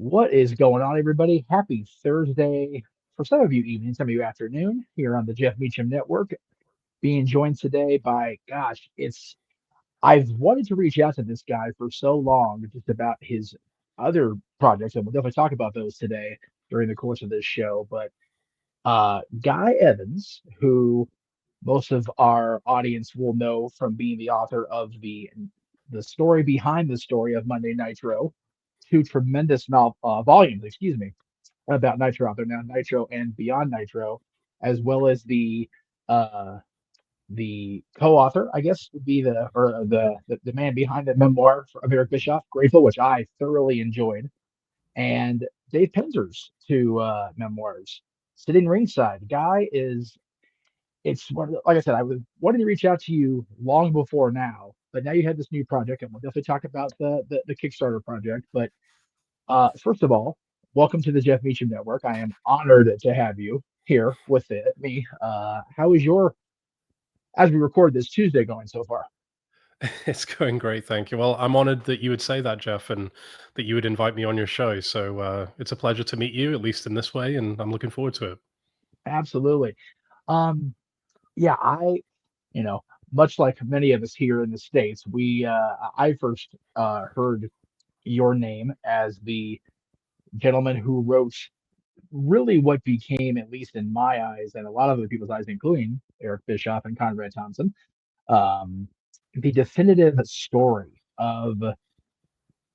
What is going on, everybody? Happy Thursday for some of you evening, some of you afternoon here on the Jeff Meacham Network. Being joined today by, I've wanted to reach out to this guy for so long just about his other projects, and we'll definitely talk about those today during the course of this show. But Guy Evans, who most of our audience will know from being the author of the story behind the story of Monday Nitro, two tremendous volumes, excuse me, about Nitro out there now, Nitro and Beyond Nitro, as well as uh, the co-author, I guess, would be the man behind the memoir of Eric Bischoff, Grateful, which I thoroughly enjoyed, and Dave Penzer's two memoirs. Sitting ringside, Guy is it's like I said, I was wanting to reach out to you long before now, but now you had this new project, and we'll definitely talk about the Kickstarter project. But first of all, welcome to the Jeff Meacham Network. I am honored to have you here with me. How is your, as we record this Tuesday, going so far? It's going great, thank you. Well, I'm honored that you would say that, Jeff, and that you would invite me on your show. So it's a pleasure to meet you, at least in this way, and I'm looking forward to it. Absolutely. Um, yeah, you know, much like many of us here in the States, I first heard your name as the gentleman who wrote really what became, at least in my eyes and a lot of other people's eyes, including Eric Bischoff and Conrad Thompson, um, the definitive story of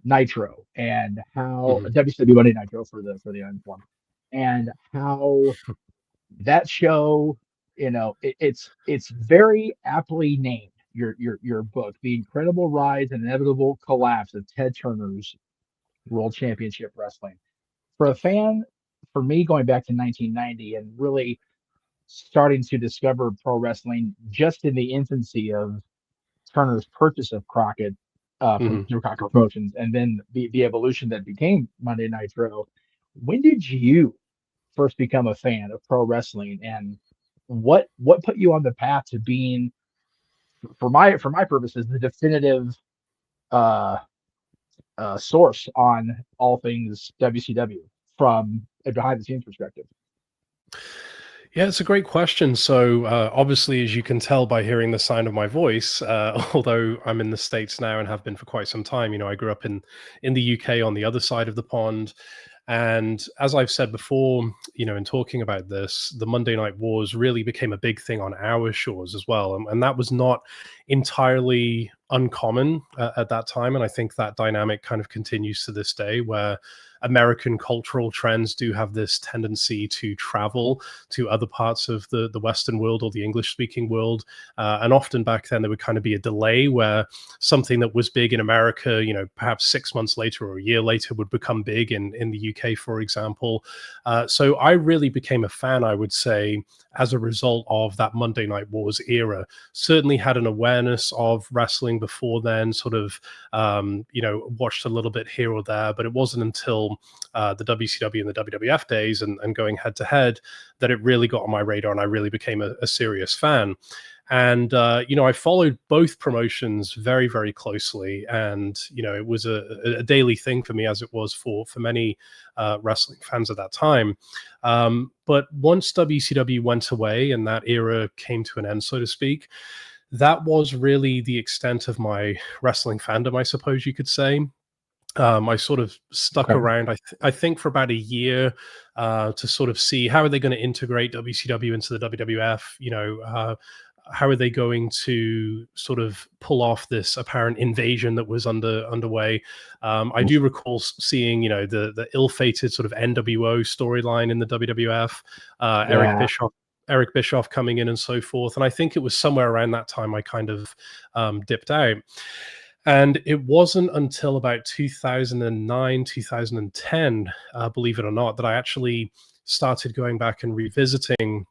Nitro and how Mhm. WCW Monday Nitro for the uninformed, and how that show, it's very aptly named. Your book, The Incredible Rise and Inevitable Collapse of Ted Turner's World Championship Wrestling. For a fan, for me, going back to 1990 and really starting to discover pro wrestling just in the infancy of Turner's purchase of Crockett from Mhm. through Crockett Promotions, and then the evolution that became Monday Nitro. When did you first become a fan of pro wrestling, and what put you on the path to being, for my purposes, the definitive uh, source on all things WCW from a behind the scenes perspective? Yeah, it's a great question. So, obviously, as you can tell by hearing the sound of my voice, although I'm in the States now and have been for quite some time, I grew up in the UK on the other side of the pond. And as I've said before, in talking about this, the Monday Night Wars really became a big thing on our shores as well. And that was not entirely uncommon at that time. And I think that dynamic kind of continues to this day, where American cultural trends do have this tendency to travel to other parts of the Western world or the English speaking world. And often back then, there would kind of be a delay where something that was big in America, perhaps 6 months later or a year later would become big in the UK, for example. So I really became a fan, I would say, as a result of that Monday Night Wars era. Certainly had an awareness of wrestling before then, sort of, watched a little bit here or there, but it wasn't until the WCW and the WWF days and going head to head that it really got on my radar and I really became a serious fan. And I followed both promotions very, very closely, and it was a daily thing for me, as it was for many wrestling fans at that time. But once WCW went away and that era came to an end, so to speak, that was really the extent of my wrestling fandom, I suppose you could say. I sort of stuck Okay. around, I think, for about a year to sort of see how are they going to integrate WCW into the WWF. How are they going to sort of pull off this apparent invasion that was underway? I do recall seeing, the ill-fated sort of NWO storyline in the WWF, Yeah. Eric Bischoff coming in and so forth. And I think it was somewhere around that time I kind of dipped out. And it wasn't until about 2009, 2010, believe it or not, that I actually started going back and revisiting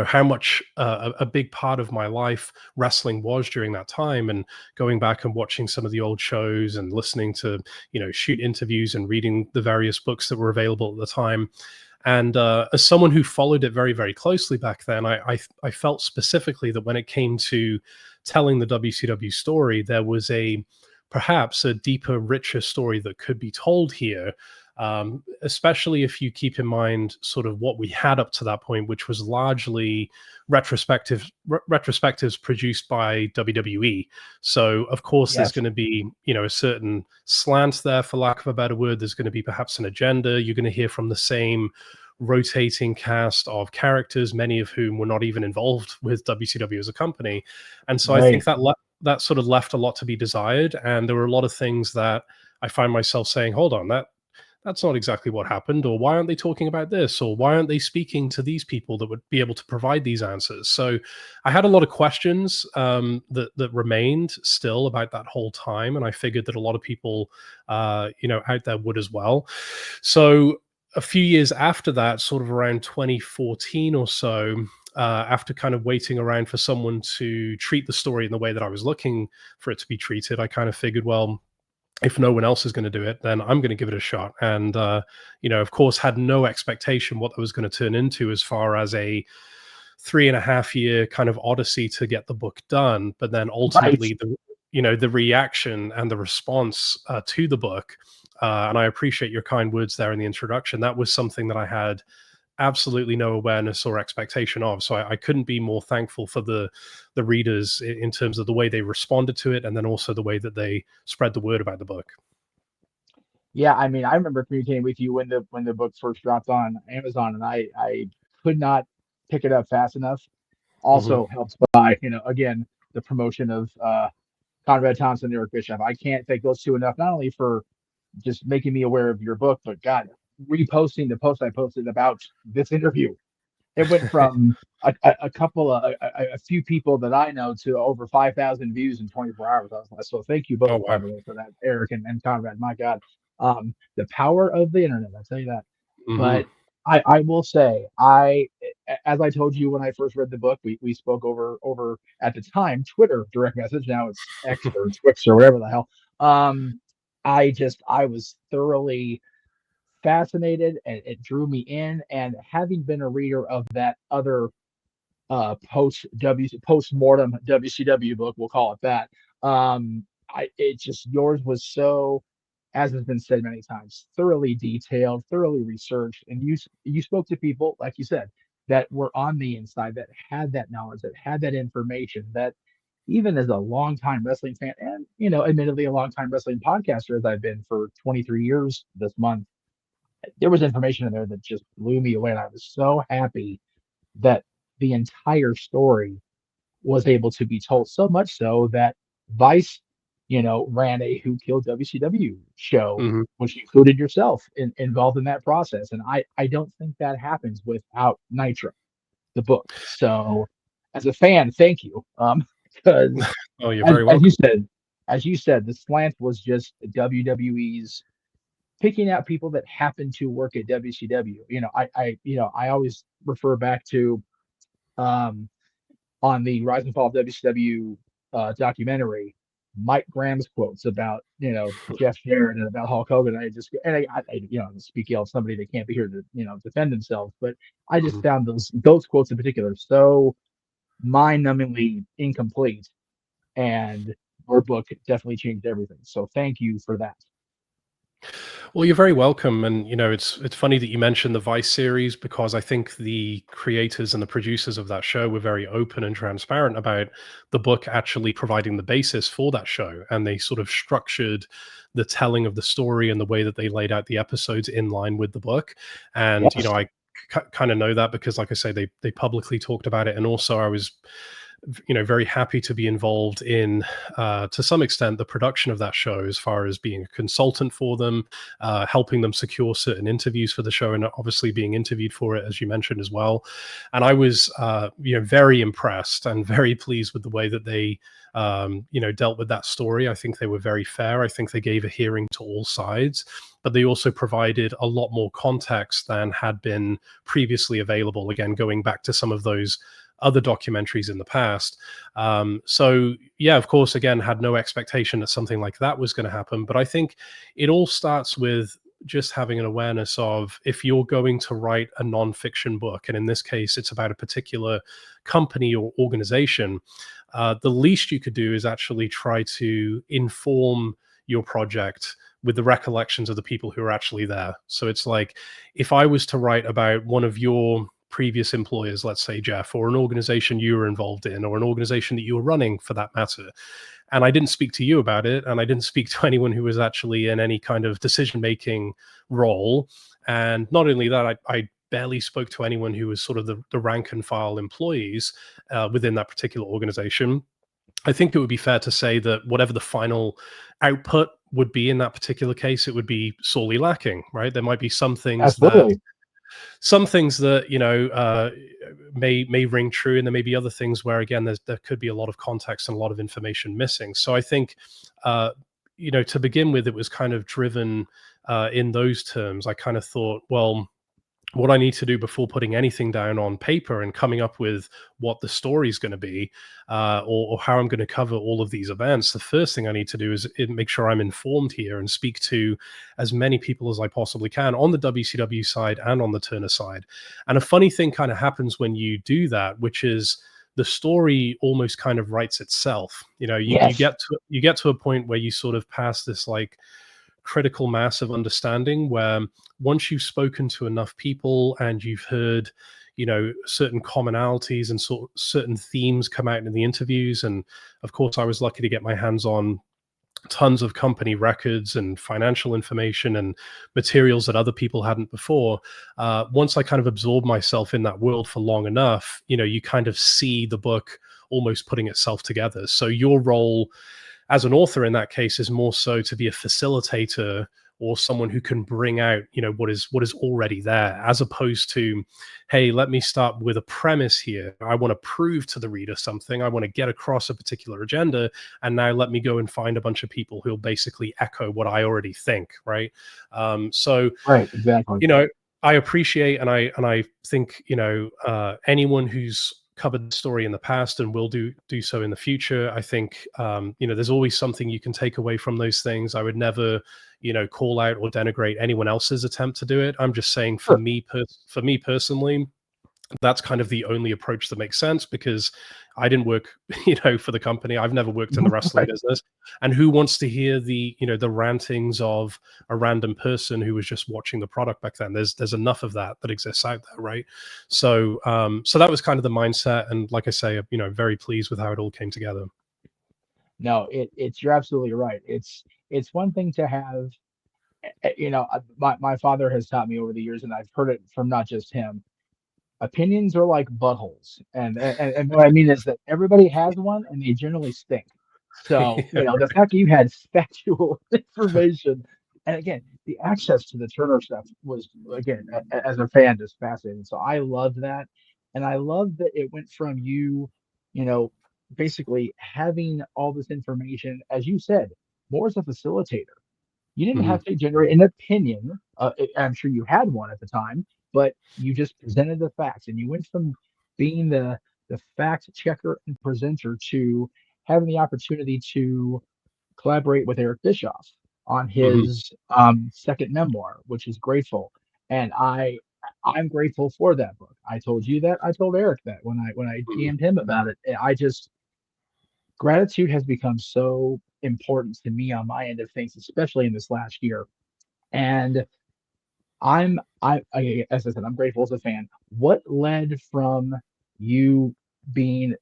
how much a big part of my life wrestling was during that time, and going back and watching some of the old shows and listening to shoot interviews and reading the various books that were available at the time. And as someone who followed it very, very closely back then, I felt specifically that when it came to telling the WCW story, there was a perhaps a deeper, richer story that could be told here. Especially if you keep in mind sort of what we had up to that point, which was largely retrospectives produced by WWE. So of course there's Yes. going to be, a certain slant there, for lack of a better word. There's going to be perhaps an agenda. You're going to hear from the same rotating cast of characters, many of whom were not even involved with WCW as a company. And so I think Right. that sort of left a lot to be desired. And there were a lot of things that I find myself saying, hold on, that's not exactly what happened, or why aren't they talking about this, or why aren't they speaking to these people that would be able to provide these answers? So I had a lot of questions that remained still about that whole time, and I figured that a lot of people out there would as well. So a few years after that, sort of around 2014 or so, after kind of waiting around for someone to treat the story in the way that I was looking for it to be treated, I kind of figured, well, if no one else is going to do it, then I'm going to give it a shot. And, of course, had no expectation what that was going to turn into as far as a 3.5 year kind of odyssey to get the book done. But then Right. ultimately, the reaction and the response to the book, and I appreciate your kind words there in the introduction, that was something that I had absolutely no awareness or expectation of. So I couldn't be more thankful for the readers in terms of the way they responded to it, and then also the way that they spread the word about the book. Yeah, I mean, I remember communicating with you when the book first dropped on Amazon, and I could not pick it up fast enough. Hmm. Also helps by, again, the promotion of Conrad Thompson and Eric Bischoff. I can't thank those two enough, not only for just making me aware of your book, but God, reposting the post I posted about this interview. It went from a couple of a few people that I know to over 5,000 views in 24 hours. I was like, so thank you Oh both, by wow. the way, for that, Eric and Conrad. My God, the power of the internet. I tell you that. Hmm. But I will say, as I told you when I first read the book, we spoke over at the time Twitter direct message. Now it's X or Twix or whatever the hell. Um, I was thoroughly fascinated, and it drew me in. And having been a reader of that other post mortem WCW book, we'll call it that. I it just yours was so, as has been said many times, thoroughly detailed, thoroughly researched, and you spoke to people like you said that were on the inside, that had that knowledge, that had that information, that even as a longtime wrestling fan, and admittedly a longtime wrestling podcaster as I've been for 23 years this month, there was information in there that just blew me away. And I was so happy that the entire story was able to be told, so much so that Vice, ran a Who Killed WCW show, Hmm. which included yourself involved in that process. And I don't think that happens without Nitro, the book. So as a fan, thank you. Because Oh, you're as, very as you welcome. said, the slant was just WWE's picking out people that happen to work at WCW. I always refer back to um, on the Rise and Fall of WCW documentary, Mike Graham's quotes about Jeff Jarrett and about Hulk Hogan. Speak ill of somebody that can't be here to defend themselves, but I just Mhm. found those quotes in particular so mind-numbingly incomplete, and your book definitely changed everything. So thank you for that. Well, you're very welcome, and it's funny that you mentioned the Vice series, because I think the creators and the producers of that show were very open and transparent about the book actually providing the basis for that show, and they sort of structured the telling of the story and the way that they laid out the episodes in line with the book. And Yes. I kind of know that because, like I say, they publicly talked about it, and also I was very happy to be involved in to some extent the production of that show, as far as being a consultant for them, helping them secure certain interviews for the show, and obviously being interviewed for it, as you mentioned as well. And I was very impressed and very pleased with the way that they dealt with that story. I think they were very fair. I think they gave a hearing to all sides, but they also provided a lot more context than had been previously available, again going back to some of those other documentaries in the past. So yeah, of course, again, had no expectation that something like that was going to happen. But I think it all starts with just having an awareness of, if you're going to write a nonfiction book, and in this case, it's about a particular company or organization, the least you could do is actually try to inform your project with the recollections of the people who are actually there. So it's like, if I was to write about one of your previous employers, let's say Jeff, or an organization you were involved in, or an organization that you were running for that matter, and I didn't speak to you about it, and I didn't speak to anyone who was actually in any kind of decision making role, and not only that, I barely spoke to anyone who was sort of the rank and file employees within that particular organization. I think it would be fair to say that whatever the final output would be in that particular case, it would be sorely lacking, right? There might be Absolutely. some things that may ring true, and there may be other things where again there could be a lot of context and a lot of information missing. So I think to begin with, it was kind of driven in those terms. I kind of thought, well, what I need to do before putting anything down on paper and coming up with what the story is going to be, or how I'm going to cover all of these events, the first thing I need to do is make sure I'm informed here and speak to as many people as I possibly can on the WCW side and on the Turner side. And a funny thing kind of happens when you do that, which is the story almost kind of writes itself. You Yes. get to a point where you sort of pass this like critical mass of understanding where once you've spoken to enough people and you've heard certain commonalities and certain themes come out in the interviews, and of course I was lucky to get my hands on tons of company records and financial information and materials that other people hadn't before. Once I kind of absorbed myself in that world for long enough, you kind of see the book almost putting itself together. So your role as an author in that case is more so to be a facilitator or someone who can bring out what is already there, as opposed to, hey, let me start with a premise here, I want to prove to the reader something, I want to get across a particular agenda, and now let me go and find a bunch of people who'll basically echo what I already think, right? So Right. Exactly. I appreciate, and I think anyone who's covered the story in the past and will do so in the future, I think there's always something you can take away from those things. I would never call out or denigrate anyone else's attempt to do it. I'm just saying, for Sure. me personally, that's kind of the only approach that makes sense, because I didn't work, for the company. I've never worked in the wrestling Right. business. And who wants to hear the rantings of a random person who was just watching the product back then? There's enough of that exists out there, right? So so that was kind of the mindset. And like I say, very pleased with how it all came together. No, it's you're absolutely right. It's one thing to have, my father has taught me over the years, and I've heard it from not just him. Opinions are like buttholes, and what I mean is that everybody has one, and they generally stink. So Yeah, the fact that you had factual information, and again, the access to the Turner stuff was, again, as a fan, just fascinating. So I loved that, and I love that it went from you know, basically having all this information, as you said, more as a facilitator. You didn't mhm, have to generate an opinion. I'm sure you had one at the time, but you just presented the facts, and you went from being the fact checker and presenter to having the opportunity to collaborate with Eric Bischoff on mhm. his second memoir, which is Grateful. And I'm grateful for that book. I told you that. I told Eric that when I Mhm. DM'd him about it. I just Gratitude has become so important to me on my end of things, especially in this last year. And as I said, I'm grateful as a fan. What led from you being,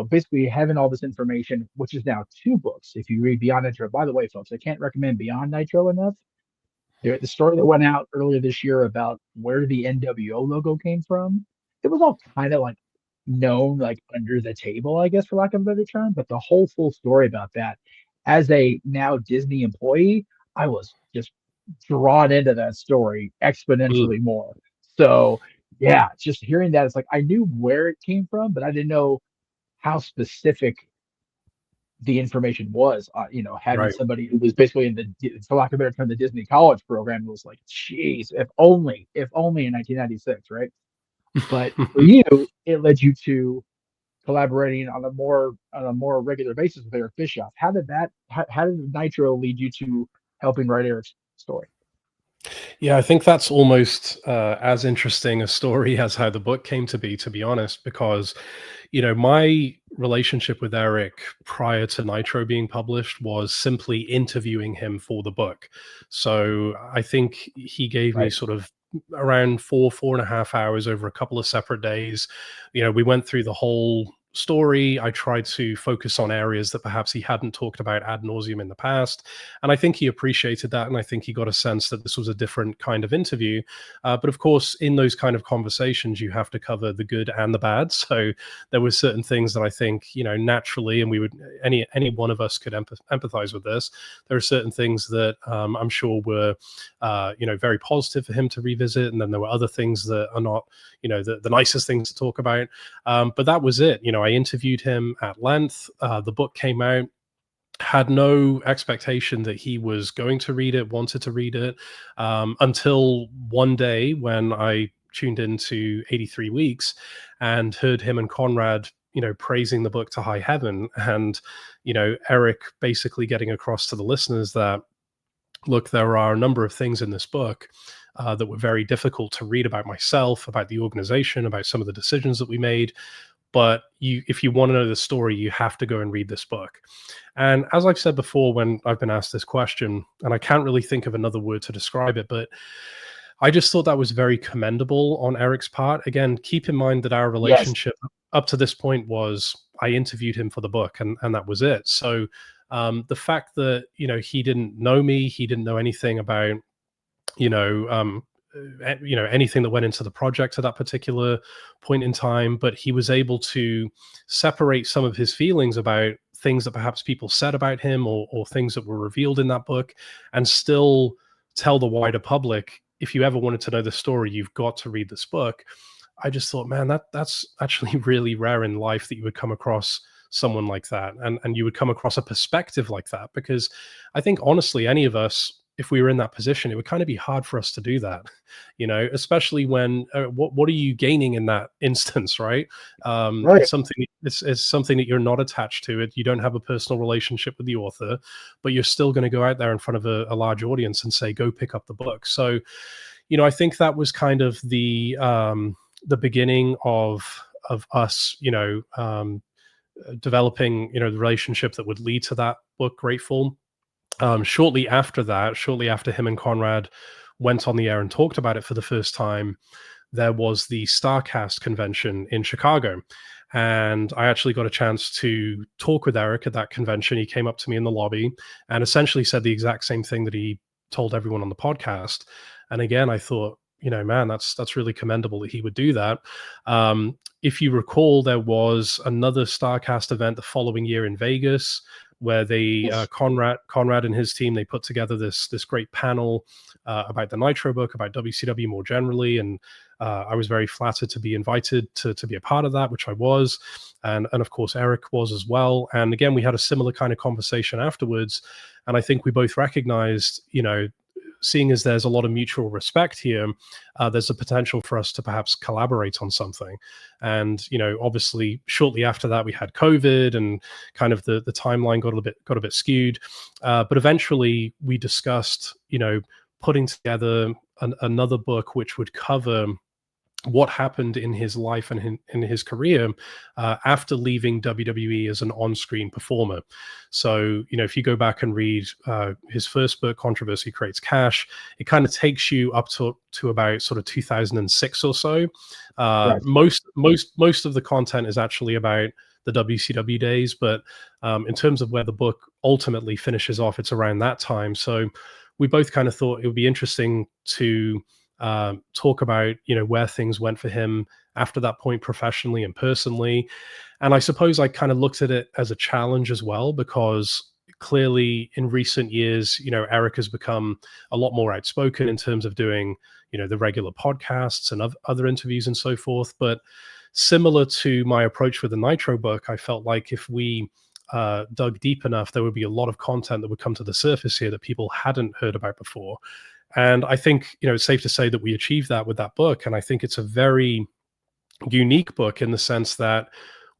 basically having all this information, which is now two books. If you read Beyond Nitro, by the way, folks, I can't recommend Beyond Nitro enough. The story that went out earlier this year about where the NWO logo came from, it was all kind of like known, like under the table, I guess, for lack of a better term. But the whole full story about that, as a now Disney employee, I was just drawn into that story Mm, exponentially more. So yeah, just hearing that, it's like I knew where it came from, but I didn't know how specific the information was. Having right. somebody who was basically in for lack of a better term, the Disney College program, was like, geez, if only in 1996, right? But for you, it led you to collaborating on a more regular basis with Eric Bischoff. How did Nitro lead you to helping write Eric's story? Yeah, I think that's almost as interesting a story as how the book came to be honest, because my relationship with Eric prior to Nitro being published was simply interviewing him for the book. So I think he gave me Right. sort of around 4.5 hours over a couple of separate days. We went through the whole story. I tried to focus on areas that perhaps he hadn't talked about ad nauseum in the past. And I think he appreciated that. And I think he got a sense that this was a different kind of interview. But of course, in those kind of conversations, you have to cover the good and the bad. So there were certain things that I think, naturally, and we would, any one of us could empathize with this. There are certain things that I'm sure were, very positive for him to revisit. And then there were other things that are not, the nicest things to talk about. But that was it. I interviewed him at length. The book came out, had no expectation that he was going to read it, wanted to read it, until one day when I tuned into 83 Weeks and heard him and Conrad, praising the book to high heaven. And, Eric basically getting across to the listeners that, look, there are a number of things in this book that were very difficult to read about myself, about the organization, about some of the decisions that we made. But if you want to know the story, you have to go and read this book. And as I've said before, when I've been asked this question, and I can't really think of another word to describe it, but I just thought that was very commendable on Eric's part. Again, keep in mind that our Yes. relationship up to this point was I interviewed him for the book, and that was it. So the fact that he didn't know me, he didn't know anything about you know um, anything that went into the project at that particular point in time, but he was able to separate some of his feelings about things that perhaps people said about him, or things that were revealed in that book, and still tell the wider public, if you ever wanted to know the story, you've got to read this book. I just thought, man, that's actually really rare in life that you would come across someone like that, and you would come across a perspective like that, because I think honestly, any of us, if we were in that position, it would kind of be hard for us to do that, especially when what are you gaining in that instance, right? Right. It's something that you're not attached to. It, you don't have a personal relationship with the author, but you're still going to go out there in front of a large audience and say, go pick up the book. So I think that was kind of the beginning of us, developing, the relationship that would lead to that book, Grateful. Shortly after that, shortly after him and Conrad went on the air and talked about it for the first time, there was the Starcast convention in Chicago. And I actually got a chance to talk with Eric at that convention. He came up to me in the lobby and essentially said the exact same thing that he told everyone on the podcast. And again, I thought, man, that's really commendable that he would do that. If you recall, there was another Starcast event the following year in Vegas, where they Yes. Conrad and his team, they put together this great panel about the Nitro book, about WCW more generally, and I was very flattered to be invited to be a part of that, which I was, and of course Eric was as well. And again, we had a similar kind of conversation afterwards, and I think we both recognized, seeing as there's a lot of mutual respect here, there's a potential for us to perhaps collaborate on something. And obviously, shortly after that, we had COVID, and kind of the timeline got a bit skewed. But eventually, we discussed, putting together another book which would cover what happened in his life and in his career after leaving WWE as an on-screen performer. So, if you go back and read his first book, Controversy Creates Cash, it kind of takes you up to about sort of 2006 or so. Right. Most of the content is actually about the WCW days, but in terms of where the book ultimately finishes off, it's around that time. So we both kind of thought it would be interesting to talk about where things went for him after that point, professionally and personally. And I suppose I kind of looked at it as a challenge as well, because clearly in recent years, Eric has become a lot more outspoken in terms of doing the regular podcasts and other interviews and so forth. But similar to my approach with the Nitro book, I felt like if we dug deep enough, there would be a lot of content that would come to the surface here that people hadn't heard about before. And I think, it's safe to say that we achieved that with that book. And I think it's a very unique book in the sense that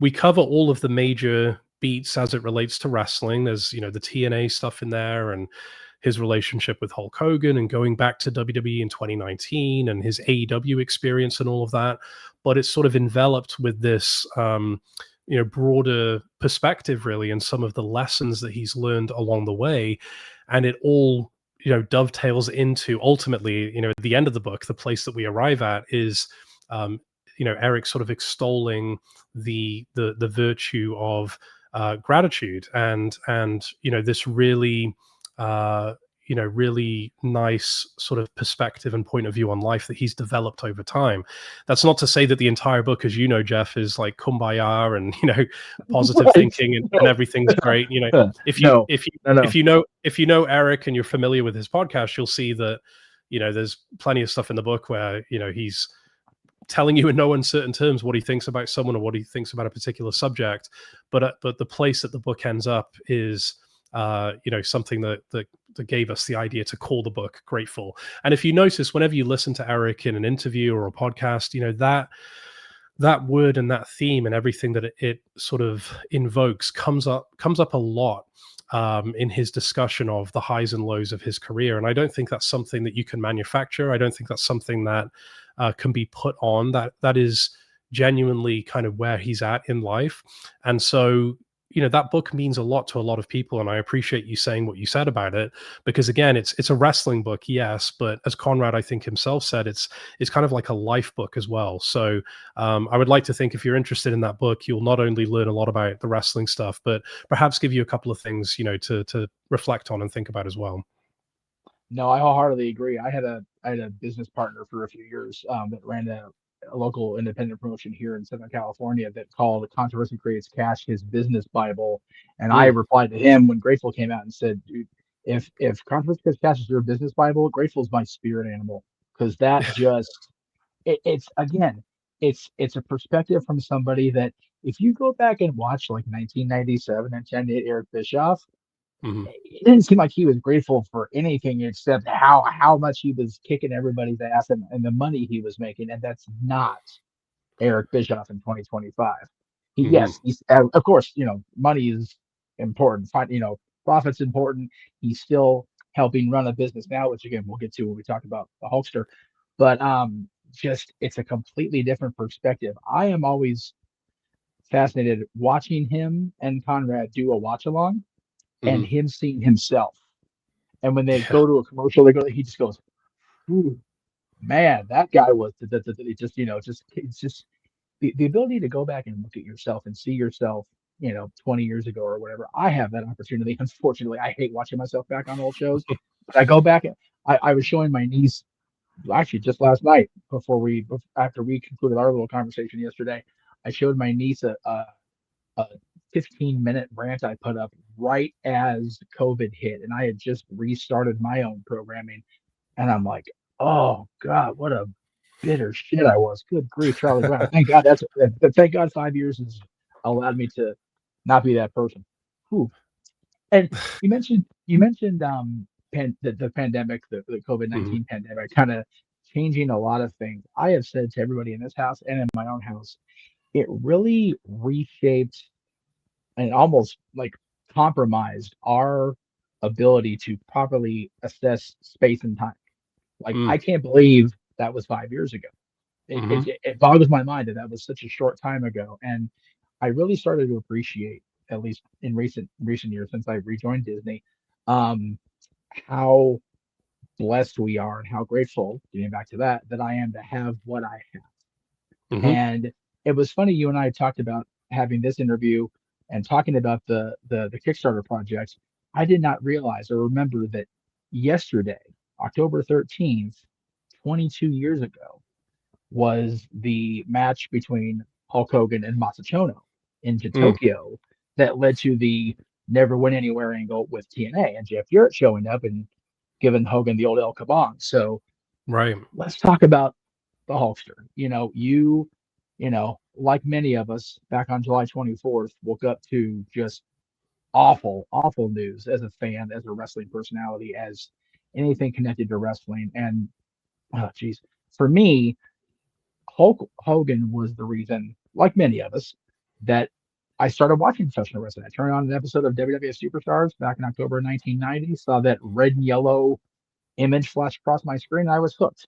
we cover all of the major beats as it relates to wrestling. There's, the TNA stuff in there, and, his relationship with Hulk Hogan and going back to WWE in 2019 and his AEW experience and all of that. But it's sort of enveloped with this, broader perspective, really, and some of the lessons that he's learned along the way. And it all, dovetails into ultimately, at the end of the book, the place that we arrive at is, Eric sort of extolling the virtue of gratitude and this really really nice sort of perspective and point of view on life that he's developed over time. That's not to say that the entire book, as you know, Jeff, is like kumbaya and positive Right. thinking and everything's great. If you No, if you no, no. if you know Eric and you're familiar with his podcast, you'll see that there's plenty of stuff in the book where he's telling you in no uncertain terms what he thinks about someone or what he thinks about a particular subject. But the place that the book ends up is something that gave us the idea to call the book Grateful. And if you notice, whenever you listen to Eric in an interview or a podcast, that word and that theme and everything that it sort of invokes comes up a lot in his discussion of the highs and lows of his career. And I don't think that's something that you can manufacture. I don't think that's something that can be put on. That is genuinely kind of where he's at in life. And so that book means a lot to a lot of people, and I appreciate you saying what you said about it, because again, it's a wrestling book, yes, but as Conrad, I think, himself said, it's kind of like a life book as well. So I would like to think if you're interested in that book, you'll not only learn a lot about the wrestling stuff, but perhaps give you a couple of things to reflect on and think about as well. No, I wholeheartedly agree. I had a business partner for a few years that ran a local independent promotion here in Southern California that called Controversy Creates Cash his business Bible. And I Mm, replied to him when Grateful came out and said, dude, if Controversy Creates Cash is your business Bible, Grateful is my spirit animal. Because that just it's again, it's a perspective from somebody that if you go back and watch like 1997 and 10 Eric Bischoff, mhm. it didn't seem like he was grateful for anything except how much he was kicking everybody's ass and the money he was making, and that's not Eric Bischoff in 2025. Mhm. He's of course money is important. Profit's important. He's still helping run a business now, which again we'll get to when we talk about the Hulkster. But just it's a completely different perspective. I am always fascinated watching him and Conrad do a watch along and Mhm. him seeing himself. And when they Yeah. go to a commercial, he just goes, "Ooh, man, that guy was just just it's just the ability to go back and look at yourself and see yourself 20 years ago or whatever. I have that opportunity. Unfortunately, I hate watching myself back on old shows, but I go back and I was showing my niece actually just last night after we concluded our little conversation yesterday. I showed my niece a 15-minute rant I put up right as COVID hit, and I had just restarted my own programming, and I'm like, oh God, what a bitter shit I was. Good grief, Charlie Brown. Thank God 5 years has allowed me to not be that person. Whew. And you mentioned the pandemic, the COVID Mhm. 19 pandemic, kind of changing a lot of things. I have said to everybody in this house and in my own house, it really reshaped and almost like compromised our ability to properly assess space and time. Like Mm. I can't believe that was 5 years ago. It, Mhm. it it boggles my mind that that was such a short time ago, and I really started to appreciate, at least in recent years since I rejoined Disney, um, how blessed we are and how grateful, getting back to that I am to have what I have. Mhm. And it was funny, you and I talked about having this interview and talking about the Kickstarter project. I did not realize or remember that yesterday, October 13th, 22 years ago, was the match between Hulk Hogan and Masachono into Mm. Tokyo that led to the never went anywhere angle with TNA and Jeff Jarrett showing up and giving Hogan the old El Kabong. So Right. let's talk about the Hulkster. Like many of us back on July 24th, woke up to just awful, awful news as a fan, as a wrestling personality, as anything connected to wrestling. And, oh, geez, for me, Hulk Hogan was the reason, like many of us, that I started watching professional wrestling. I turned on an episode of WWF Superstars back in October 1990, saw that red and yellow image flash across my screen, and I was hooked.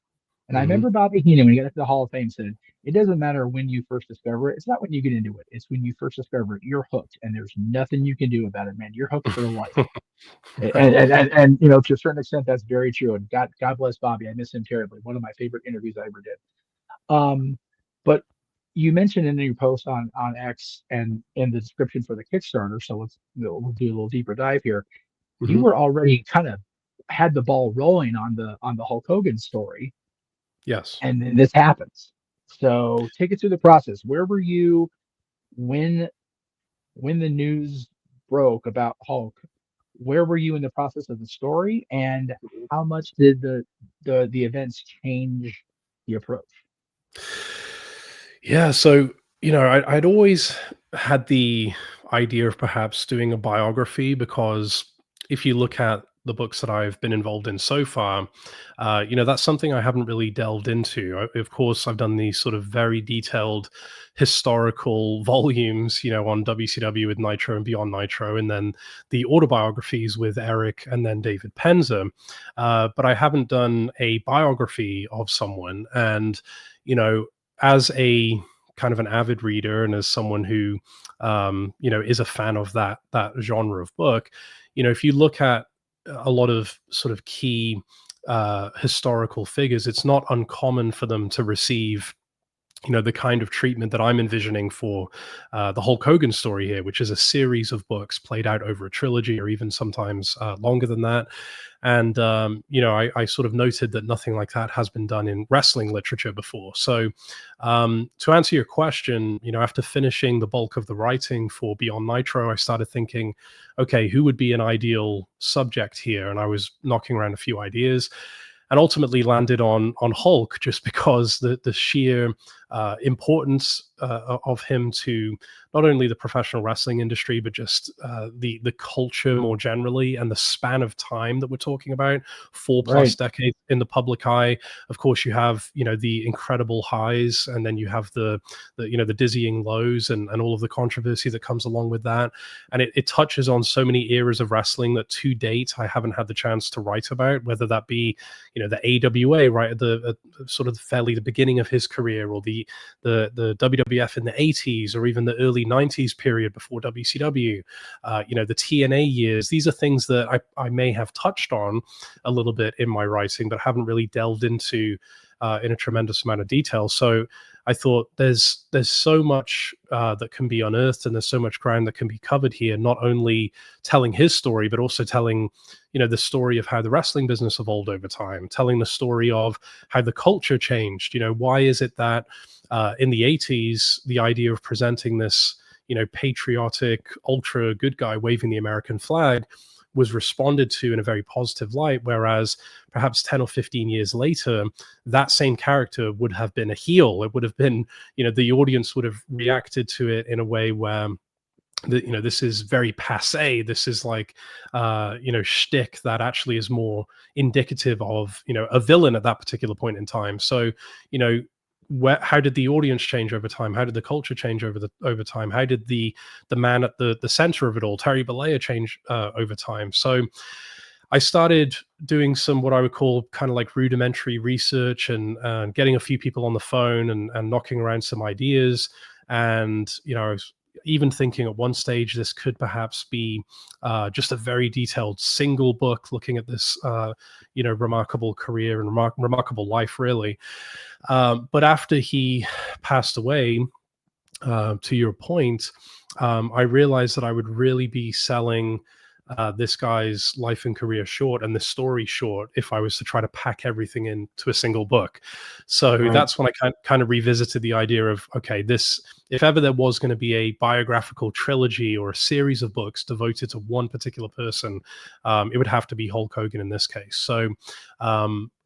And I Hmm. remember Bobby Heenan, when he got into the Hall of Fame, said, it doesn't matter when you first discover it. It's not when you get into it. It's when you first discover it. You're hooked, and there's nothing you can do about it, man. You're hooked for life. Right. And you know, to a certain extent, that's very true. And God bless Bobby. I miss him terribly. One of my favorite interviews I ever did. But you mentioned in your post on X and in the description for the Kickstarter, so we'll do a little deeper dive here. You Hmm. were already kind of had the ball rolling on the Hulk Hogan story, Yes. and then this happens. So take it through the process. Where were you when the news broke about Hulk? Where were you in the process of the story, and how much did the events change the approach? Yeah, so I'd always had the idea of perhaps doing a biography because if you look at the books that I've been involved in so far, that's something I haven't really delved into. Of course, I've done these sort of very detailed historical volumes, on WCW with Nitro and Beyond Nitro, and then the autobiographies with Eric and then David Penzer. But I haven't done a biography of someone, and you know as a kind of an avid reader and as someone who is a fan of that genre of book, if you look at a lot of sort of key historical figures, it's not uncommon for them to receive the kind of treatment that I'm envisioning for the Hulk Hogan story here, which is a series of books played out over a trilogy or even sometimes longer than that. And, I sort of noted that nothing like that has been done in wrestling literature before. So, to answer your question, after finishing the bulk of the writing for Beyond Nitro, I started thinking, okay, who would be an ideal subject here? And I was knocking around a few ideas and ultimately landed on Hulk just because the sheer importance of him to not only the professional wrestling industry but just the culture more generally, and the span of time that we're talking about, 4+ Right. decades in the public eye. Of course, you have the incredible highs, and then you have the dizzying lows, and all of the controversy that comes along with that. And it touches on so many eras of wrestling that to date I haven't had the chance to write about, whether that be the AWA right at the sort of fairly the beginning of his career, or the WWF in the 80s, or even the early 90s period before WCW, the TNA years. These are things that I may have touched on a little bit in my writing, but haven't really delved into in a tremendous amount of detail. So I thought there's so much that can be unearthed, and there's so much ground that can be covered here, not only telling his story, but also telling the story of how the wrestling business evolved over time, telling the story of how the culture changed. Why is it that in the 80s the idea of presenting this patriotic ultra good guy waving the American flag was responded to in a very positive light, whereas perhaps 10 or 15 years later, that same character would have been a heel. It would have been, the audience would have reacted to it in a way where this is very passe. This is like, shtick that actually is more indicative of, a villain at that particular point in time. So, how did the audience change over time? How did the culture change over time? How did the man at the center of it all, Terry Bollea, change over time? So I started doing some what I would call kind of like rudimentary research, and getting a few people on the phone, and knocking around some ideas. And I was even thinking at one stage this could perhaps be just a very detailed single book looking at this remarkable career and remarkable life, really. But after he passed away, to your point, I realized that I would really be selling this guy's life and career short, and the story short, if I was to try to pack everything into a single book. So Right. that's when I kind of revisited the idea of, okay, this, if ever there was going to be a biographical trilogy or a series of books devoted to one particular person, it would have to be Hulk Hogan in this case. So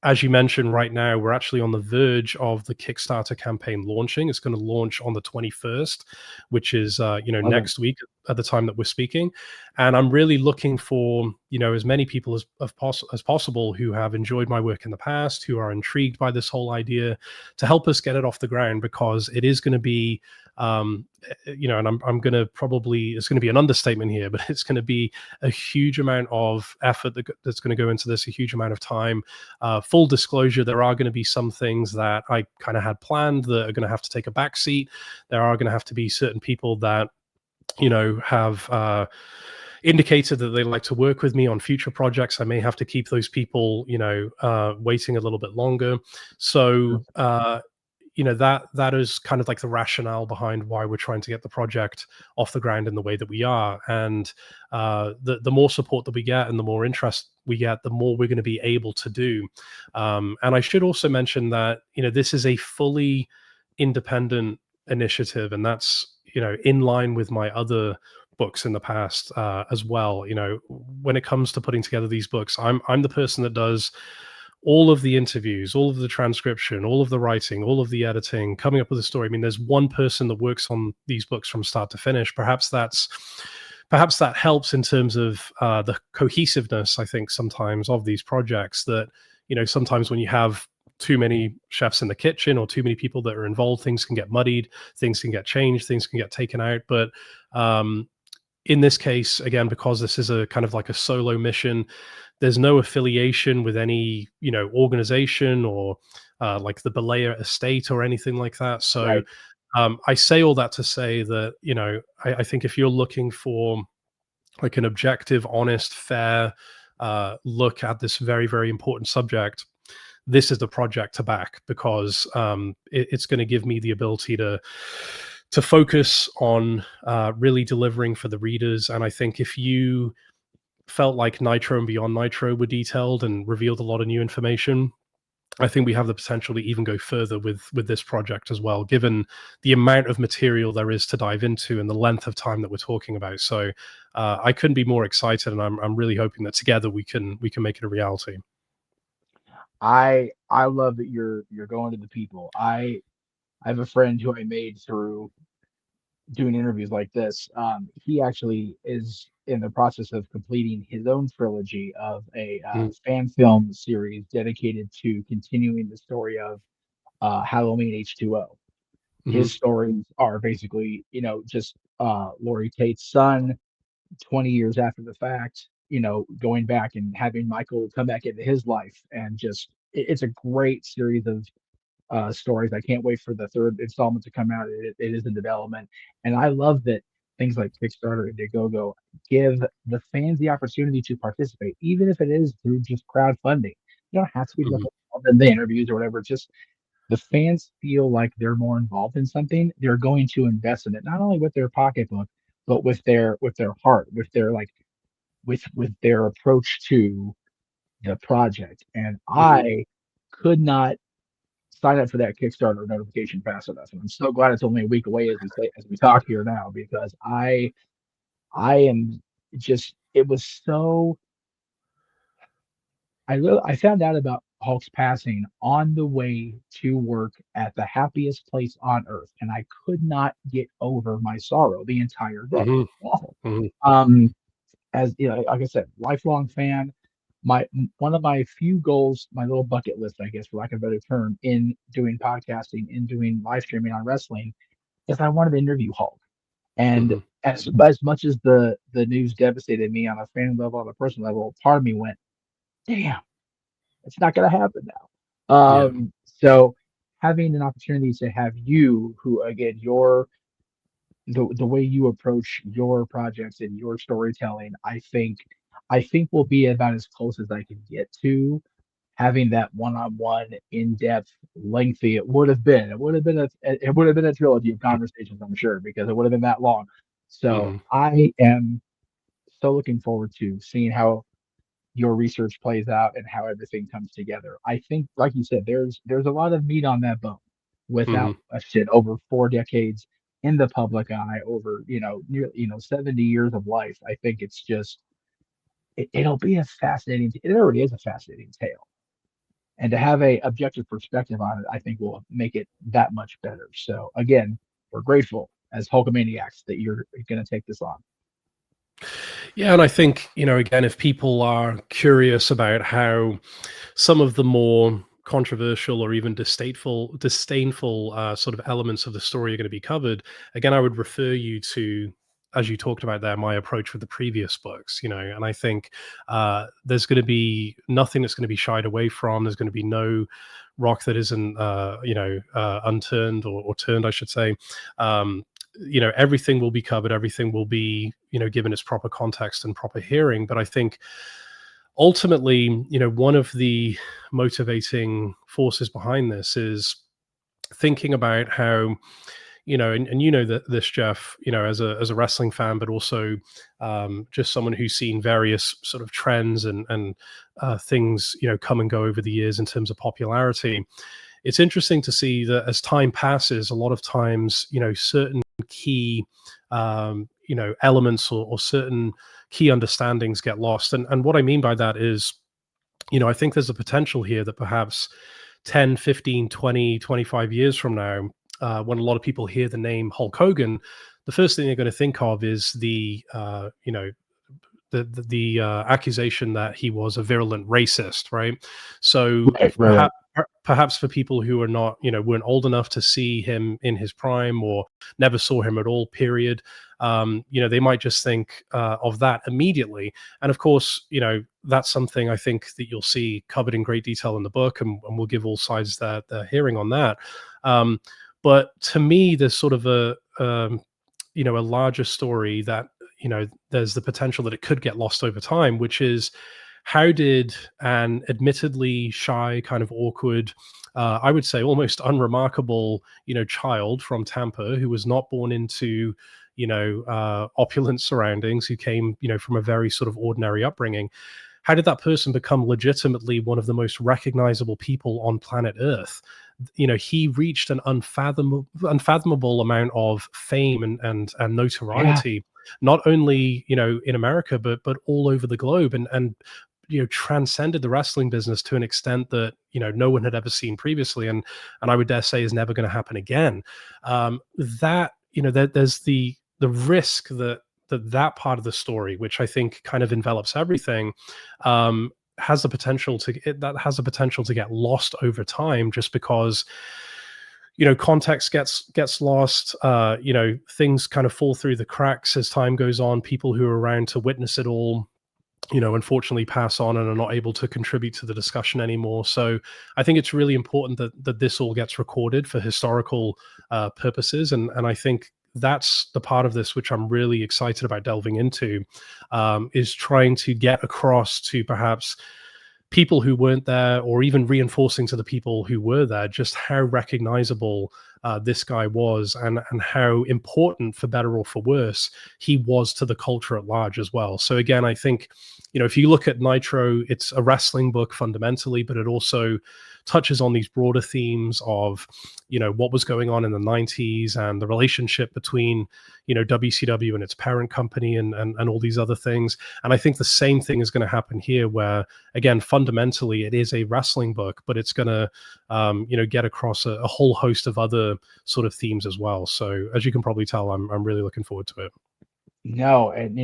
as you mentioned, right now we're actually on the verge of the Kickstarter campaign launching. It's going to launch on the 21st, which is Love it. next week at the time that we're speaking. And I'm really looking for as many people as possible who have enjoyed my work in the past, who are intrigued by this whole idea, to help us get it off the ground, because it is going to be And I'm going to probably, it's going to be an understatement here, but it's going to be a huge amount of effort that's going to go into this, a huge amount of time. Full disclosure, there are going to be some things that I kind of had planned that are going to have to take a back seat. There are going to have to be certain people that have indicated that they like to work with me on future projects. I may have to keep those people, waiting a little bit longer. So, that is kind of like the rationale behind why we're trying to get the project off the ground in the way that we are. And the more support that we get and the more interest we get, the more we're going to be able to do. And I should also mention that, this is a fully independent initiative, and that's, in line with my other books in the past as well. When it comes to putting together these books, I'm the person that does all of the interviews, all of the transcription, all of the writing, all of the editing, coming up with a story. I mean, there's one person that works on these books from start to finish. Perhaps that helps in terms of the cohesiveness, I think, sometimes of these projects. That, sometimes when you have too many chefs in the kitchen or too many people that are involved, things can get muddied, things can get changed, things can get taken out. But in this case, again, because this is a kind of like a solo mission, there's no affiliation with any, organization or like the Belair estate or anything like that. So Right. I say all that to say that, I think if you're looking for like an objective, honest, fair look at this very, very important subject, this is the project to back, because it's going to give me the ability to focus on really delivering for the readers. And I think if you felt like Nitro and Beyond Nitro were detailed and revealed a lot of new information, I think we have the potential to even go further with this project as well, given the amount of material there is to dive into and the length of time that we're talking about. So I couldn't be more excited, and I'm really hoping that together we can make it a reality. I love that you're going to the people. I have a friend who I made through doing interviews like this. He actually is in the process of completing his own trilogy of a Mm-hmm. fan film series dedicated to continuing the story of Halloween H2O. Mm-hmm. His stories are basically, just Lori Tate's son, 20 years after the fact, going back and having Michael come back into his life. And just, it's a great series of stories. I can't wait for the third installment to come out. It is in development, and I love that things like Kickstarter and Indiegogo give the fans the opportunity to participate, even if it is through just crowdfunding. You don't have to be Mm-hmm. involved in the interviews or whatever. Just the fans feel like they're more involved in something. They're going to invest in it, not only with their pocketbook, but with their heart, with their like with their approach to the project. And Mm-hmm. I could not sign up for that Kickstarter notification fast enough. And I'm so glad it's only a week away as we talk here now, because I am just, it was so, I found out about Hulk's passing on the way to work at the happiest place on earth, and I could not get over my sorrow the entire day. Mm-hmm. Awful. Mm-hmm. Um, as like I said, lifelong fan. One of my few goals, my little bucket list, I guess, for lack of a better term, in doing podcasting, in doing live streaming on wrestling, is I wanted to interview Hulk. And Mm-hmm. as much as the news devastated me on a fan level, on a personal level, part of me went, "Damn, it's not going to happen now." Yeah. So having an opportunity to have you, who again, the way you approach your projects and your storytelling, I think will be about as close as I can get to having that one-on-one, in-depth, lengthy. It would have been a trilogy of conversations, I'm sure, because it would have been that long. So Mm-hmm. I am so looking forward to seeing how your research plays out and how everything comes together. I think, like you said, there's a lot of meat on that bone, Mm-hmm. without question. Over 4 decades in the public eye, over near 70 years of life. I think it's just it'll be a fascinating. It already is a fascinating tale, and to have a objective perspective on it, I think will make it that much better. So again, we're grateful as Hulkamaniacs that you're going to take this on. Yeah, and I think, again, if people are curious about how some of the more controversial or even disdainful sort of elements of the story are going to be covered, again, I would refer you to, as you talked about there, my approach with the previous books, and I think there's going to be nothing that's going to be shied away from. There's going to be no rock that isn't, unturned or turned, I should say. Everything will be covered. Everything will be, given its proper context and proper hearing. But I think ultimately, one of the motivating forces behind this is thinking about how, and that this, Jeff, as a wrestling fan, but also just someone who's seen various sort of trends and things, come and go over the years in terms of popularity. It's interesting to see that as time passes, a lot of times, certain key, elements or certain key understandings get lost. And what I mean by that is, I think there's a potential here that perhaps 10, 15, 20, 25 years from now, when a lot of people hear the name Hulk Hogan, the first thing they're going to think of is the accusation that he was a virulent racist, right? So Right. perhaps for people who are not, weren't old enough to see him in his prime or never saw him at all, period, they might just think of that immediately. And of course, that's something I think that you'll see covered in great detail in the book, and we'll give all sides their hearing on that. But to me, there's sort of a larger story that, there's the potential that it could get lost over time, which is how did an admittedly shy, kind of awkward, I would say almost unremarkable, child from Tampa who was not born into, opulent surroundings, who came, from a very sort of ordinary upbringing, how did that person become legitimately one of the most recognizable people on planet Earth? He reached an unfathomable amount of fame and Yeah. notoriety, not only, in America, but all over the globe, and transcended the wrestling business to an extent that, no one had ever seen previously, and I would dare say is never going to happen again. That, there's the risk that part of the story, which I think kind of envelops everything, has the potential to get lost over time, just because context gets lost. Things kind of fall through the cracks as time goes on. People who are around to witness it all, unfortunately pass on and are not able to contribute to the discussion anymore. So I think it's really important that this all gets recorded for historical purposes, and I think that's the part of this which I'm really excited about delving into, is trying to get across to perhaps people who weren't there, or even reinforcing to the people who were there, just how recognizable this guy was, and how important, for better or for worse, he was to the culture at large as well. So again, I think, if you look at Nitro, it's a wrestling book fundamentally, but it also touches on these broader themes of, what was going on in the 90s and the relationship between, WCW and its parent company, and all these other things. And I think the same thing is going to happen here, where, again, fundamentally it is a wrestling book, but it's going to, get across a whole host of other sort of themes as well. So as you can probably tell, I'm really looking forward to it. No, and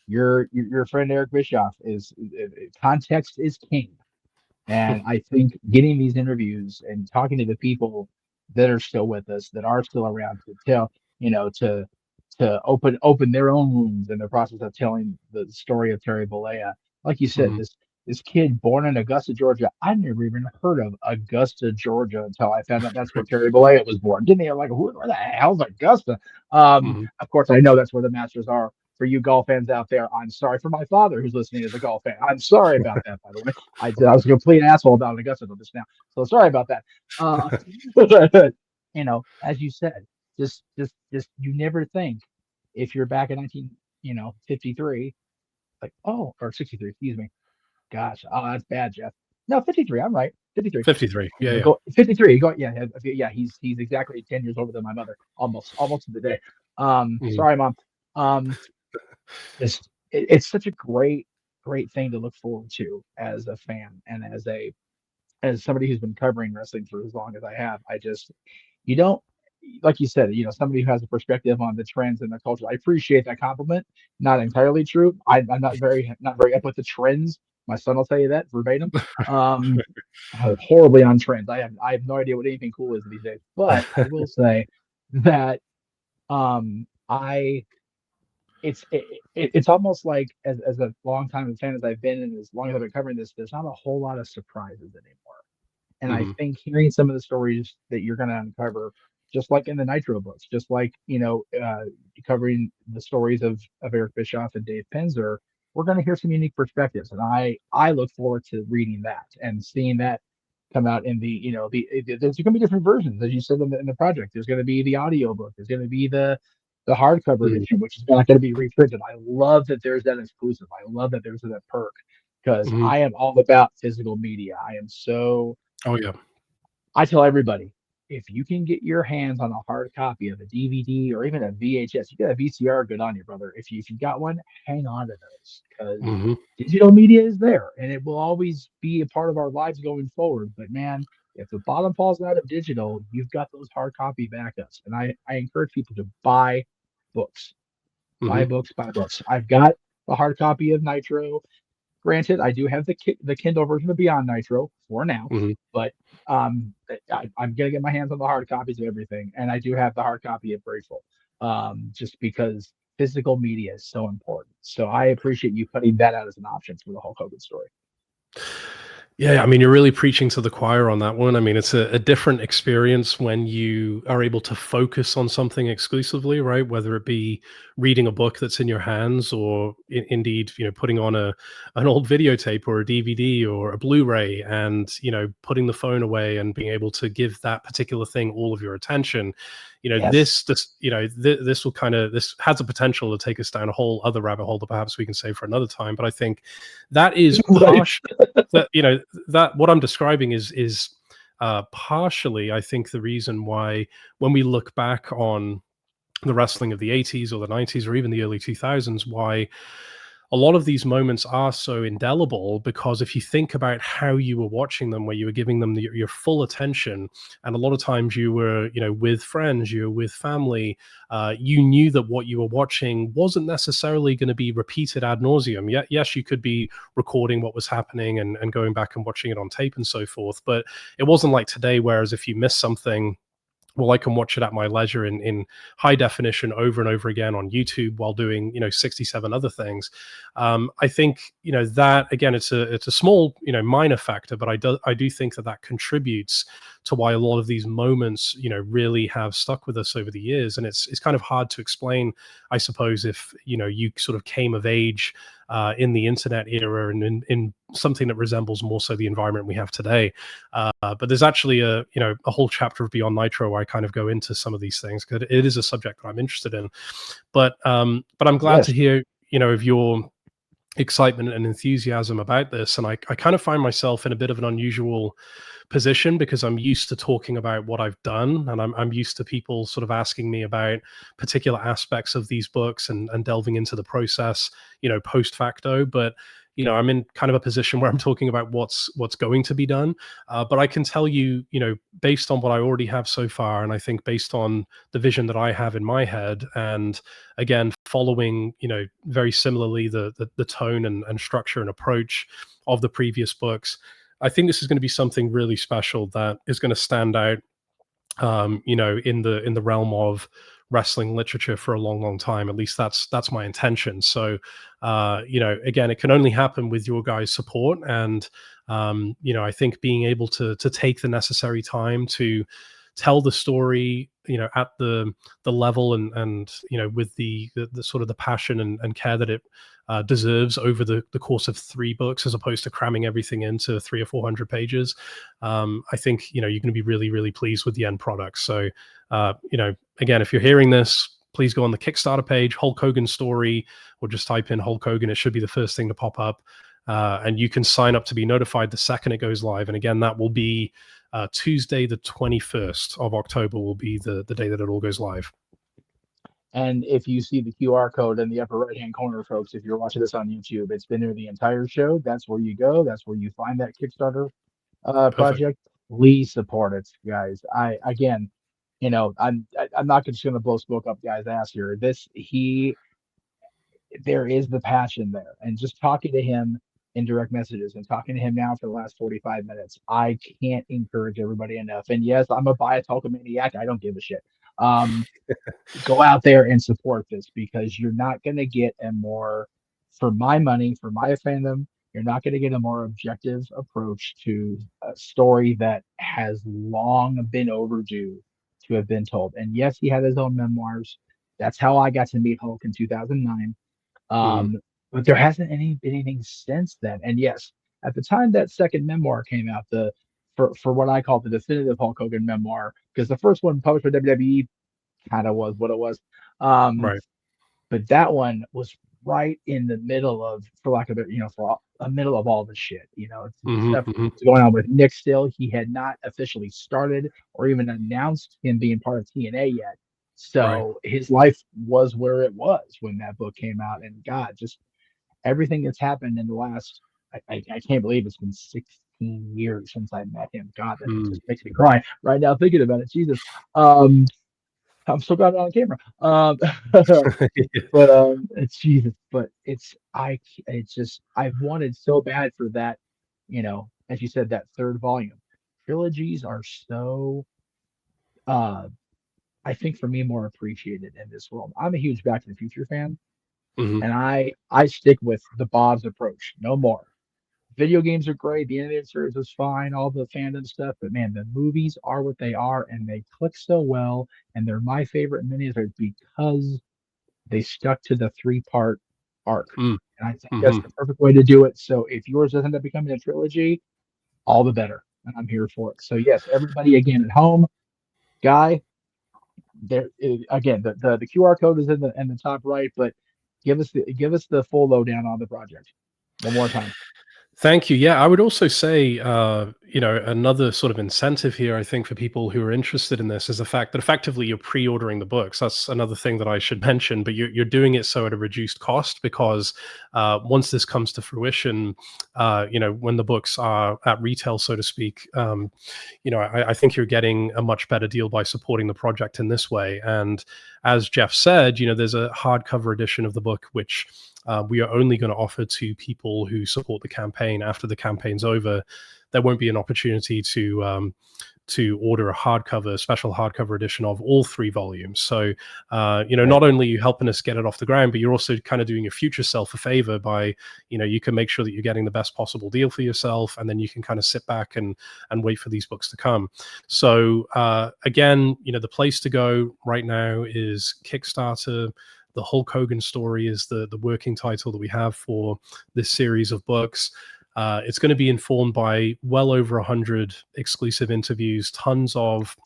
your friend Eric Bischoff is context is king. And I think getting these interviews and talking to the people that are still with us, that are still around, to tell, to open their own wounds in the process of telling the story of Terry Bollea. Like you said, Mhm. this kid born in Augusta, Georgia. I never even heard of Augusta, Georgia until I found out that's where Terry Bollea was born. Didn't even like, where the hell's Augusta? Mhm. Of course, I know that's where the Masters are. For you golf fans out there, I'm sorry. For my father who's listening as a golf fan, I'm sorry about that, by the way. I was a complete asshole about Augusta just now, so sorry about that. Uh, as you said, just you never think, if you're back in 53, like, oh, or 63, excuse me. Gosh, oh, that's bad, Jeff. No, 53. I'm right. 53. 53. Yeah, yeah. Go 53. Go, yeah. He's exactly 10 years older than my mother, almost to the day. Mhm. Sorry, mom. Just it's such a great thing to look forward to as a fan, and as somebody who's been covering wrestling for as long as I have. You don't, like you said, somebody who has a perspective on the trends and the culture. I appreciate that compliment. Not entirely true. I'm not very up with the trends My son will tell you that verbatim. Um, Horribly on trends. I have no idea what anything cool is these days. But I will say that I it's almost like as a long time fan as I've been and as long as I've been covering this, there's not a whole lot of surprises anymore. And I Mhm, think hearing some of the stories that you're going to uncover, just like in the Nitro books, just like covering the stories of Eric Bischoff and Dave Penzer, we're going to hear some unique perspectives, and I look forward to reading that and seeing that come out in the there's going to be different versions, as you said in the project. There's going to be the audio book. There's going to be the hardcover mhm, edition, which is not going to be reprinted. I love that there's that exclusive. I love that there's that perk because mhm. I am all about physical media. Oh, yeah. I tell everybody, if you can get your hands on a hard copy of a DVD or even a VHS, you got a VCR, good on you, brother. If you got one, hang on to those because Mhm, digital media is there and it will always be a part of our lives going forward. But man, if the bottom falls out of digital, you've got those hard copy backups. And I encourage people to buy books, mhm, buy books. I've got a hard copy of Nitro. Granted, I do have the Kindle version of Beyond Nitro for now, mhm. but I'm gonna get my hands on the hard copies of everything, and I do have the hard copy of Grateful, just because physical media is so important. So I appreciate you putting that out as an option for the Hulk Hogan story. Yeah, I mean, you're really preaching to the choir on that one. I mean, it's a different experience when you are able to focus on something exclusively, right? Whether it be reading a book that's in your hands, or indeed, putting on an old videotape or a DVD or a Blu-ray, and putting the phone away and being able to give that particular thing all of your attention. Yes, This will this has a potential to take us down a whole other rabbit hole that perhaps we can save for another time. But I think that is right. partially that that what I'm describing is partially, I think, the reason why when we look back on the wrestling of the 80s or the 90s or even the early 2000s, why a lot of these moments are so indelible, because if you think about how you were watching them, where you were giving them your full attention, and a lot of times you were, with friends, you were with family, you knew that what you were watching wasn't necessarily going to be repeated ad nauseum. Yet, yes, you could be recording what was happening and going back and watching it on tape and so forth, but it wasn't like today, whereas if you miss something, well, I can watch it at my leisure in high definition over and over again on YouTube while doing 67 other things. I think that again, it's a small minor factor, but I do think that contributes to why a lot of these moments really have stuck with us over the years, and it's kind of hard to explain, I suppose, if you sort of came of age in the internet era and in something that resembles more so the environment we have today. But there's actually a whole chapter of Beyond Nitro where I kind of go into some of these things because it is a subject that I'm interested in. But I'm glad to Yes, hear of your excitement and enthusiasm about this, and I kind of find myself in a bit of an unusual position because I'm used to talking about what I've done, and I'm used to people sort of asking me about particular aspects of these books and delving into the process, post facto. But I'm in kind of a position where I'm talking about what's going to be done. But I can tell you, based on what I already have so far, and I think based on the vision that I have in my head, and again, following, very similarly the tone and structure and approach of the previous books, I think this is going to be something really special that is going to stand out, in the realm of wrestling literature for a long, long time. At least that's my intention. So, again, it can only happen with your guys' support, and I think being able to take the necessary time to tell the story, at the level and with the sort of the passion and care that it deserves over the course of 3 books, as opposed to cramming everything into 300 or 400 pages. I think you're going to be really, really pleased with the end product. So, again, if you're hearing this, please go on the Kickstarter page, Hulk Hogan Story, or just type in Hulk Hogan. It should be the first thing to pop up, and you can sign up to be notified the second it goes live. And again, that will be Tuesday, the 21st of October, will be the day that it all goes live. and if you see the QR code in the upper right hand corner, folks, if you're watching this on YouTube, it's been there the entire show. That's where you go. That's where you find that Kickstarter Perfect. project. Please support it, guys. I again, I'm not just going to blow smoke up guys' ass here. There is the passion there, and just talking to him. in direct messages and talking to him now for the last 45 minutes. I can't encourage everybody enough. And yes, I'm a biased Hulkamaniac. I don't give a shit. Um, go out there and support this because you're not going to get a more, for my money, for my fandom, you're not going to get a more objective approach to a story that has long been overdue to have been told. And yes, he had his own memoirs. That's how I got to meet Hulk in 2009. Mm, But there hasn't been anything since then. And yes, at the time that second memoir came out, the for what I call the definitive Hulk Hogan memoir, because the first one published by WWE kind of was what it was. Um, right. but that one was right in the middle of, for lack of it, for a middle of all the shit. Hmm. Stuff Hmm. was going on with Nick still. He had not officially started or even announced him being part of TNA yet. Right. So his life was where it was when that book came out. And God, just everything that's happened in the last, I can't believe it's been 16 years since I met him. God, that Mm. just makes me cry right now thinking about it. Jesus. Um, I'm so glad on camera. But it's Jesus. But it's just I've wanted so bad for that. As you said, that third volume. Trilogies are so uh I think for me more appreciated in this world. I'm a huge Back to the Future fan, Hmm. and I stick with the Bob's approach. No more. Video games are great. The animated series was fine. All the fandom stuff, but man, the movies are what they are, and they click so well. And they're my favorite miniseries because they stuck to the three-part arc. Mm. And I think that's Hmm. the perfect way to do it. So if yours doesn't end up becoming a trilogy, all the better. And I'm here for it. So yes, everybody again at home, Guy, again, the QR code is in the top right, but give us the full lowdown on the project one more time. Thank you. Yeah, I would also say, another sort of incentive here, I think, for people who are interested in this is the fact that effectively you're pre-ordering the books. That's another thing that I should mention, but you're doing it so at a reduced cost because once this comes to fruition, when the books are at retail, so to speak, I think you're getting a much better deal by supporting the project in this way. And as Jeff said, there's a hardcover edition of the book, which we are only going to offer to people who support the campaign. After the campaign's over, there won't be an opportunity to order a special hardcover edition of all three volumes. So, Right. not only are you helping us get it off the ground, but you're also kind of doing your future self a favor by, you can make sure that you're getting the best possible deal for yourself, and then you can kind of sit back and wait for these books to come. So, again, the place to go right now is Kickstarter. The Hulk Hogan Story is the working title that we have for this series of books. It's going to be informed by well over 100 exclusive interviews, tons of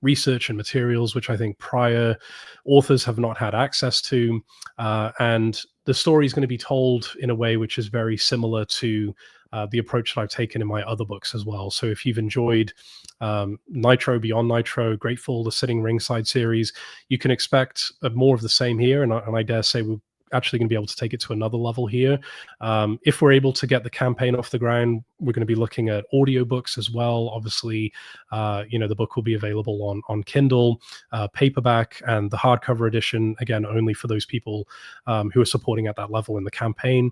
research and materials which I think prior authors have not had access to, and the story is going to be told in a way which is very similar to the approach that I've taken in my other books as well. So if you've enjoyed Nitro, Beyond Nitro, Grateful, the Sitting Ringside series, you can expect more of the same here, and I dare say we're actually going to be able to take it to another level here. If we're able to get the campaign off the ground, we're going to be looking at audiobooks as well. Obviously, the book will be available on Kindle, paperback, and the hardcover edition, again, only for those people who are supporting at that level in the campaign.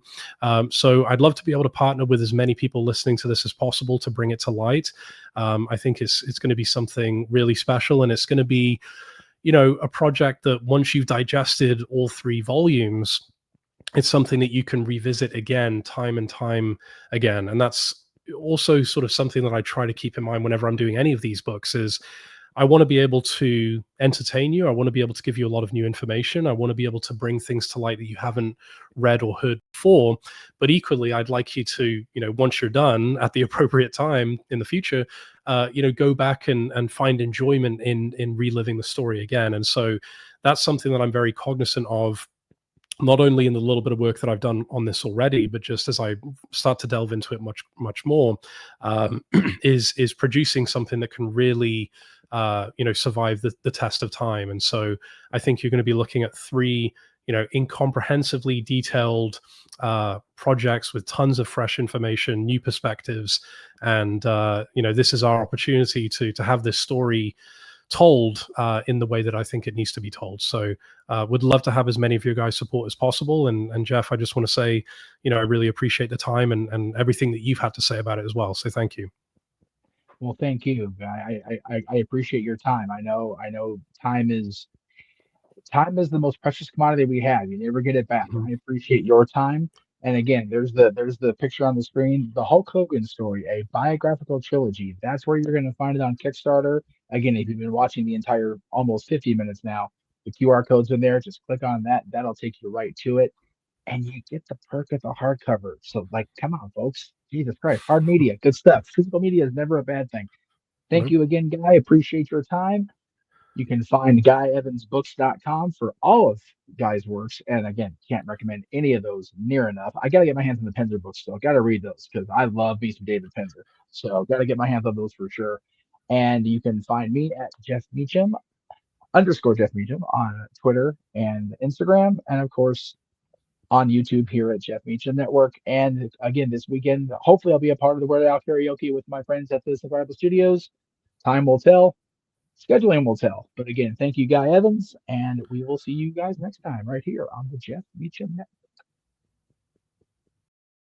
So I'd love to be able to partner with as many people listening to this as possible to bring it to light. I think it's going to be something really special, and it's going to be a project that once you've digested all three volumes, it's something that you can revisit again, time and time again. And that's also sort of something that I try to keep in mind whenever I'm doing any of these books is I want to be able to entertain you. I want to be able to give you a lot of new information. I want to be able to bring things to light that you haven't read or heard before. But equally, I'd like you to, once you're done at the appropriate time in the future, go back and find enjoyment in reliving the story again. And so that's something that I'm very cognizant of, not only in the little bit of work that I've done on this already, but just as I start to delve into it much, much more, is producing something that can really, survive the test of time. And so I think you're going to be looking at three, incomprehensibly detailed projects with tons of fresh information, new perspectives, and this is our opportunity to have this story told in the way that I think it needs to be told. So would love to have as many of your guys' support as possible. And Jeff, I just want to say, I really appreciate the time and everything that you've had to say about it as well. So thank you. Well, thank you. I appreciate your time. I know time is the most precious commodity we have. You never get it back. And Mhm. I appreciate your time. And again, there's the picture on the screen, the Hulk Hogan story, a biographical trilogy. That's where you're going to find it on Kickstarter. Again, if you've been watching the entire almost 50 minutes now, the QR code's in there. Just click on that. That'll take you right to it. And you get the perk of the hardcover. So, like, come on, folks. Jesus Christ. Hard media, good stuff. Physical media is never a bad thing. Thank No, you again, Guy. Appreciate your time. You can find GuyEvansBooks.com for all of Guy's works. And again, can't recommend any of those near enough. I got to get my hands on the Penzer books still. Got to read those because I love me some David Penzer. So got to get my hands on those for sure. And you can find me at Jeff Meacham _Jeff Meacham on Twitter and Instagram. And of course, on YouTube here at Jeff Meacham Network. And again, this weekend, hopefully I'll be a part of the Word Out karaoke with my friends at the Survival Studios. Time will tell. Scheduling will tell. But again, thank you, Guy Evans, and we will see you guys next time right here on the Jeff Meacham Network.